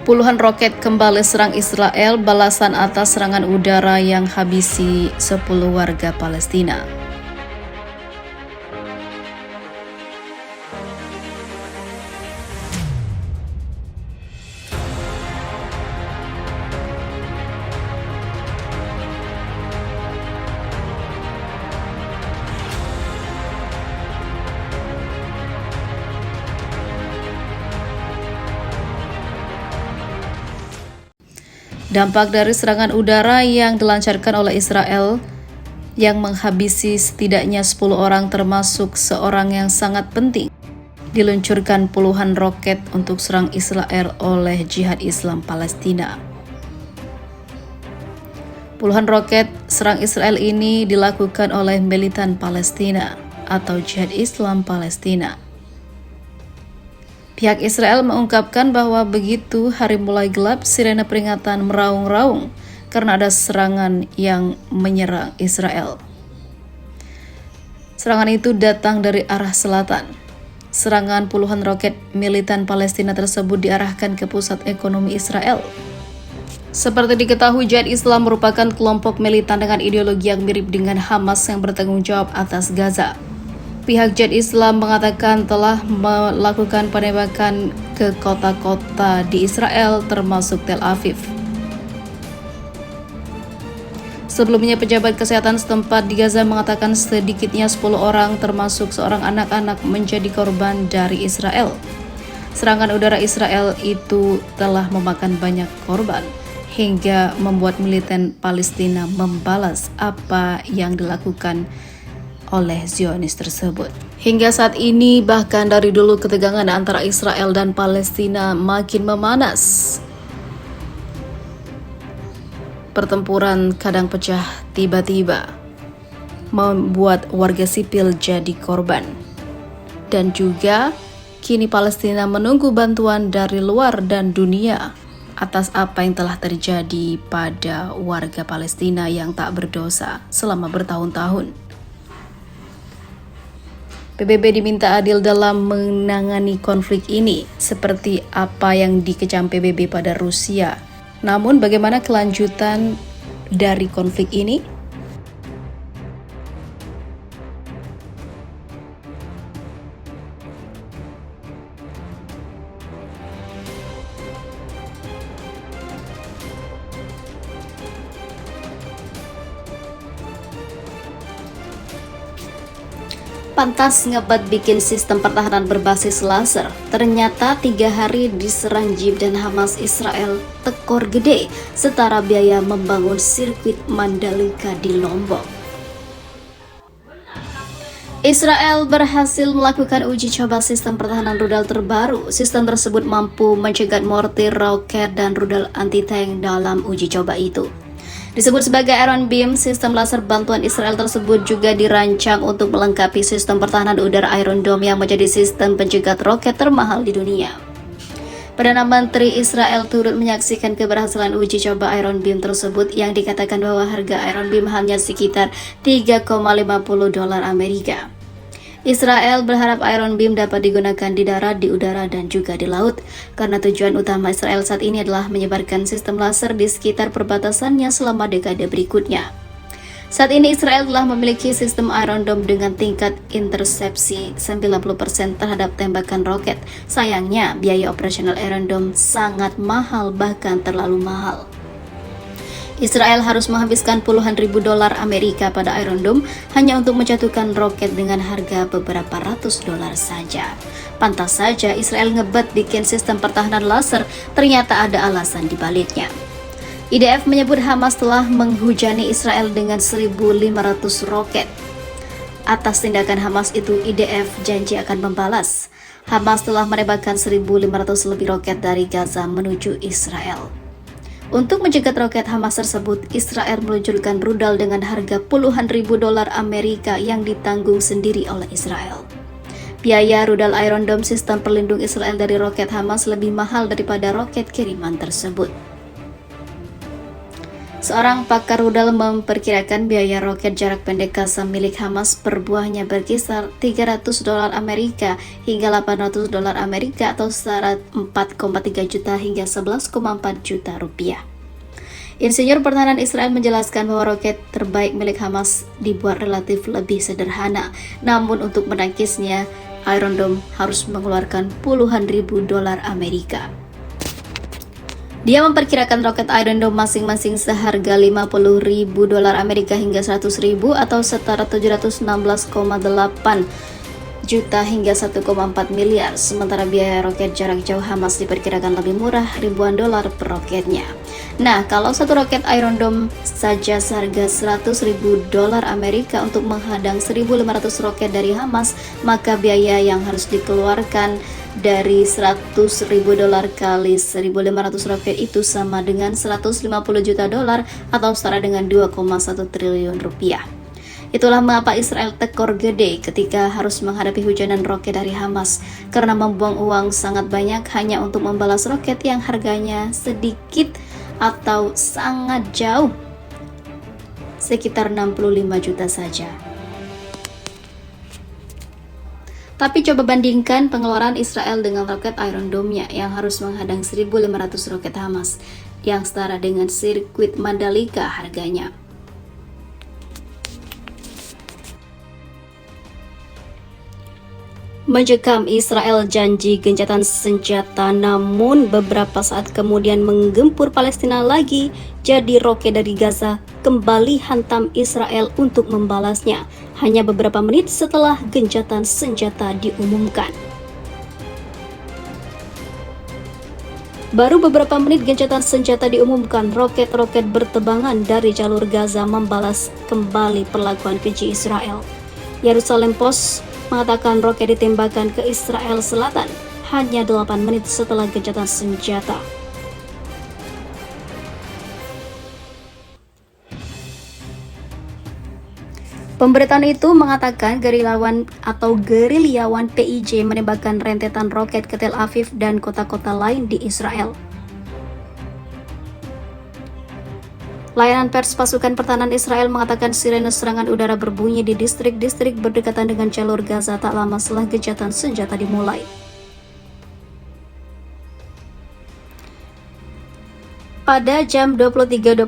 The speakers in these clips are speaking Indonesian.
Puluhan roket kembali serang Israel balasan atas serangan udara yang habisi 10 warga Palestina. Dampak dari serangan udara yang dilancarkan oleh Israel yang menghabisi setidaknya 10 orang termasuk seorang yang sangat penting. Diluncurkan puluhan roket untuk serang Israel oleh Jihad Islam Palestina. Puluhan roket serang Israel ini dilakukan oleh militan Palestina atau Jihad Islam Palestina. Pihak Israel mengungkapkan bahwa begitu hari mulai gelap, sirene peringatan meraung-raung karena ada serangan yang menyerang Israel. Serangan itu datang dari arah selatan. Serangan puluhan roket militan Palestina tersebut diarahkan ke pusat ekonomi Israel. Seperti diketahui, Jihad Islam merupakan kelompok militan dengan ideologi yang mirip dengan Hamas yang bertanggung jawab atas Gaza. Pihak Jihad Islam mengatakan telah melakukan penembakan ke kota-kota di Israel termasuk Tel Aviv. Sebelumnya, pejabat kesehatan setempat di Gaza mengatakan sedikitnya 10 orang termasuk seorang anak-anak menjadi korban dari Israel. Serangan udara Israel itu telah memakan banyak korban hingga membuat militan Palestina membalas apa yang dilakukan oleh Zionis tersebut. Hingga saat ini, bahkan dari dulu ketegangan antara Israel dan Palestina makin memanas. Pertempuran kadang pecah tiba-tiba, membuat warga sipil jadi korban. Dan juga kini Palestina menunggu bantuan dari luar dan dunia atas apa yang telah terjadi pada warga Palestina yang tak berdosa selama bertahun-tahun. PBB diminta adil dalam menangani konflik ini, seperti apa yang dikecam PBB pada Rusia. Namun, bagaimana kelanjutan dari konflik ini? Pantas ngebat bikin sistem pertahanan berbasis laser. Ternyata 3 hari diserang Jihad dan Hamas, Israel tekor gede setara biaya membangun sirkuit Mandalika di Lombok. Israel berhasil melakukan uji coba sistem pertahanan rudal terbaru. Sistem tersebut mampu mencegat mortir, roket, dan rudal anti-tank dalam uji coba itu. Disebut sebagai Iron Beam, sistem laser bantuan Israel tersebut juga dirancang untuk melengkapi sistem pertahanan udara Iron Dome yang menjadi sistem pencegat roket termahal di dunia. Perdana Menteri Israel turut menyaksikan keberhasilan uji coba Iron Beam tersebut yang dikatakan bahwa harga Iron Beam hanya sekitar $3,50 Amerika. Israel berharap Iron Beam dapat digunakan di darat, di udara, dan juga di laut, karena tujuan utama Israel saat ini adalah menyebarkan sistem laser di sekitar perbatasannya selama dekade berikutnya. Saat ini Israel telah memiliki sistem Iron Dome dengan tingkat intersepsi 90% terhadap tembakan roket. Sayangnya, biaya operasional Iron Dome sangat mahal, bahkan terlalu mahal. Israel harus menghabiskan puluhan ribu dolar Amerika pada Iron Dome hanya untuk menjatuhkan roket dengan harga beberapa ratus dolar saja. Pantas saja Israel ngebet bikin sistem pertahanan laser, ternyata ada alasan di baliknya. IDF menyebut Hamas telah menghujani Israel dengan 1.500 roket. Atas tindakan Hamas itu, IDF janji akan membalas. Hamas telah menembakkan 1.500 lebih roket dari Gaza menuju Israel. Untuk mencegat roket Hamas tersebut, Israel meluncurkan rudal dengan harga puluhan ribu dolar Amerika yang ditanggung sendiri oleh Israel. Biaya rudal Iron Dome, sistem pelindung Israel dari roket Hamas, lebih mahal daripada roket kiriman tersebut. Seorang pakar rudal memperkirakan biaya roket jarak pendek Qassam milik Hamas per buahnya berkisar $300 Amerika hingga $800 Amerika atau setara 4,3 juta hingga 11,4 juta rupiah. Insinyur Pertahanan Israel menjelaskan bahwa roket terbaik milik Hamas dibuat relatif lebih sederhana, namun untuk menangkisnya, Iron Dome harus mengeluarkan puluhan ribu dolar Amerika. Dia memperkirakan roket Iron Dome masing-masing seharga $50.000 Amerika hingga $100.000 atau setara 716,8 juta hingga 1,4 miliar. Sementara biaya roket jarak jauh Hamas diperkirakan lebih murah, ribuan dolar per roketnya. Nah, kalau satu roket Iron Dome saja seharga $100.000 Amerika untuk menghadang 1.500 roket dari Hamas, maka biaya yang harus dikeluarkan dari $100.000 kali 1.500 roket itu sama dengan $150 juta atau setara dengan 2,1 triliun rupiah. Itulah mengapa Israel tekor gede ketika harus menghadapi hujanan roket dari Hamas, karena membuang uang sangat banyak hanya untuk membalas roket yang harganya sedikit atau sangat jauh, sekitar 65 juta saja. Tapi coba bandingkan pengeluaran Israel dengan roket Iron Dome-nya yang harus menghadang 1.500 roket Hamas, yang setara dengan sirkuit Mandalika harganya. Mencekam Israel janji gencatan senjata, namun beberapa saat kemudian menggempur Palestina lagi, jadi roket dari Gaza kembali hantam Israel untuk membalasnya hanya beberapa menit setelah gencatan senjata diumumkan. Baru beberapa menit gencatan senjata diumumkan, roket-roket bertebangan dari jalur Gaza membalas kembali perlakuan keji Israel. Yerusalem Post mengatakan roket ditembakkan ke Israel Selatan hanya 8 menit setelah gencatan senjata. Pemberitaan itu mengatakan gerilyawan PIJ menembakkan rentetan roket ke Tel Aviv dan kota-kota lain di Israel. Layanan pers pasukan pertahanan Israel mengatakan sirene serangan udara berbunyi di distrik-distrik berdekatan dengan jalur Gaza tak lama setelah gencatan senjata dimulai. Pada jam 23.25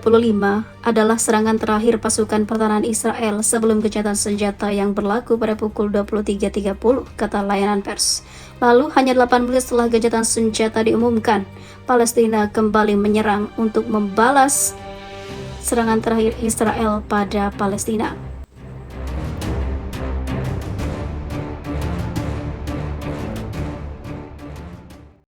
adalah serangan terakhir pasukan pertahanan Israel sebelum gencatan senjata yang berlaku pada pukul 23.30, kata layanan pers. Lalu hanya 8 menit setelah gencatan senjata diumumkan, Palestina kembali menyerang untuk membalas serangan terakhir Israel pada Palestina.